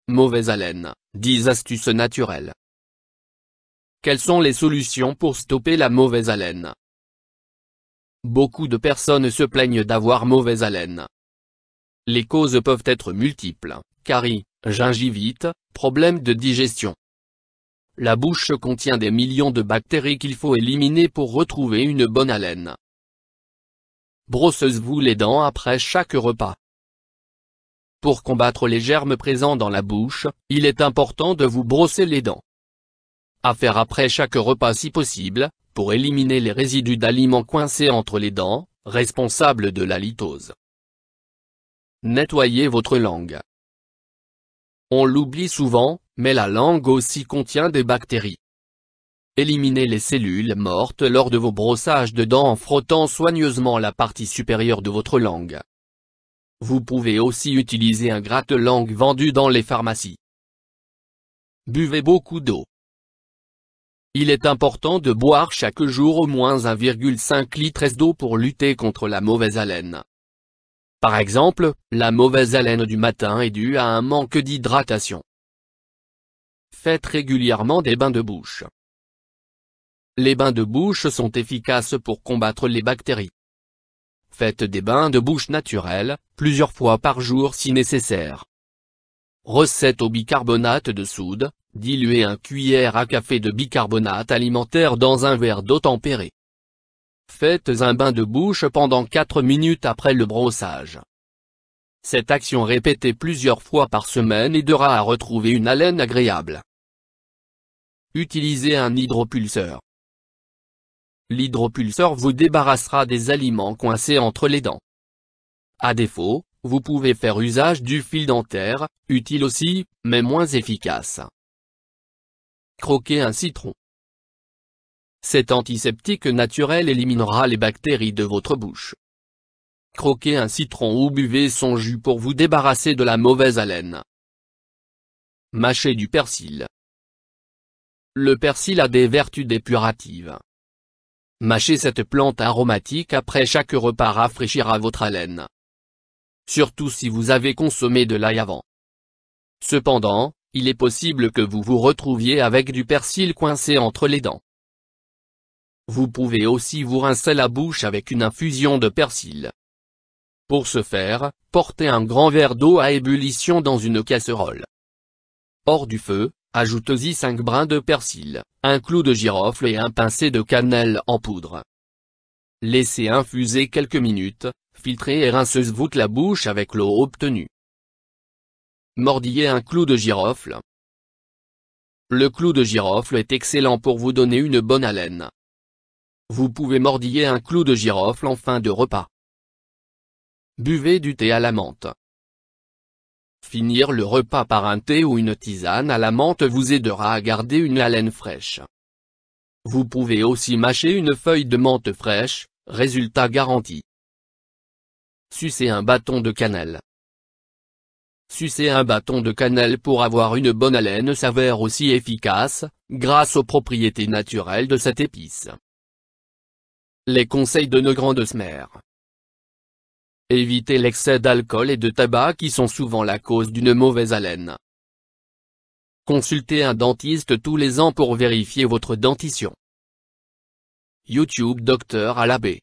mauvaise haleine, 10 astuces naturelles. Quelles sont les solutions pour stopper la mauvaise haleine? Beaucoup de personnes se plaignent d'avoir mauvaise haleine. Les causes peuvent être multiples: caries, gingivite, problèmes de digestion. La bouche contient des millions de bactéries qu'il faut éliminer pour retrouver une bonne haleine. Brossez-vous les dents après chaque repas. Pour combattre les germes présents dans la bouche, il est important de vous brosser les dents. À faire après chaque repas si possible, pour éliminer les résidus d'aliments coincés entre les dents, responsables de la litose. Nettoyez votre langue. On l'oublie souvent, mais la langue aussi contient des bactéries. Éliminez les cellules mortes lors de vos brossages de dents en frottant soigneusement la partie supérieure de votre langue. Vous pouvez aussi utiliser un gratte-langue vendu dans les pharmacies. Buvez beaucoup d'eau. Il est important de boire chaque jour au moins 1,5 litre d'eau pour lutter contre la mauvaise haleine. Par exemple, la mauvaise haleine du matin est due à un manque d'hydratation. Faites régulièrement des bains de bouche. Les bains de bouche sont efficaces pour combattre les bactéries. Faites des bains de bouche naturels, plusieurs fois par jour si nécessaire. Recette au bicarbonate de soude: diluez 1 cuillère à café de bicarbonate alimentaire dans un verre d'eau tempérée. Faites un bain de bouche pendant 4 minutes après le brossage. Cette action répétée plusieurs fois par semaine aidera à retrouver une haleine agréable. Utilisez un hydropulseur. L'hydropulseur vous débarrassera des aliments coincés entre les dents. À défaut, vous pouvez faire usage du fil dentaire, utile aussi, mais moins efficace. Croquez un citron. Cet antiseptique naturel éliminera les bactéries de votre bouche. Croquez un citron ou buvez son jus pour vous débarrasser de la mauvaise haleine. Mâchez du persil. Le persil a des vertus dépuratives. Mâcher cette plante aromatique après chaque repas rafraîchira votre haleine. Surtout si vous avez consommé de l'ail avant. Cependant, il est possible que vous vous retrouviez avec du persil coincé entre les dents. Vous pouvez aussi vous rincer la bouche avec une infusion de persil. Pour ce faire, portez un grand verre d'eau à ébullition dans une casserole. Hors du feu, ajoutez-y 5 brins de persil, un clou de girofle et un pincé de cannelle en poudre. Laissez infuser quelques minutes, filtrez et rincez-vous la bouche avec l'eau obtenue. Mordillez un clou de girofle. Le clou de girofle est excellent pour vous donner une bonne haleine. Vous pouvez mordiller un clou de girofle en fin de repas. Buvez du thé à la menthe. Finir le repas par un thé ou une tisane à la menthe vous aidera à garder une haleine fraîche. Vous pouvez aussi mâcher une feuille de menthe fraîche, résultat garanti. Sucez un bâton de cannelle. Sucer un bâton de cannelle pour avoir une bonne haleine s'avère aussi efficace, grâce aux propriétés naturelles de cette épice. Les conseils de nos grandes mères. Évitez l'excès d'alcool et de tabac qui sont souvent la cause d'une mauvaise haleine. Consultez un dentiste tous les ans pour vérifier votre dentition. YouTube Docteur Alabé.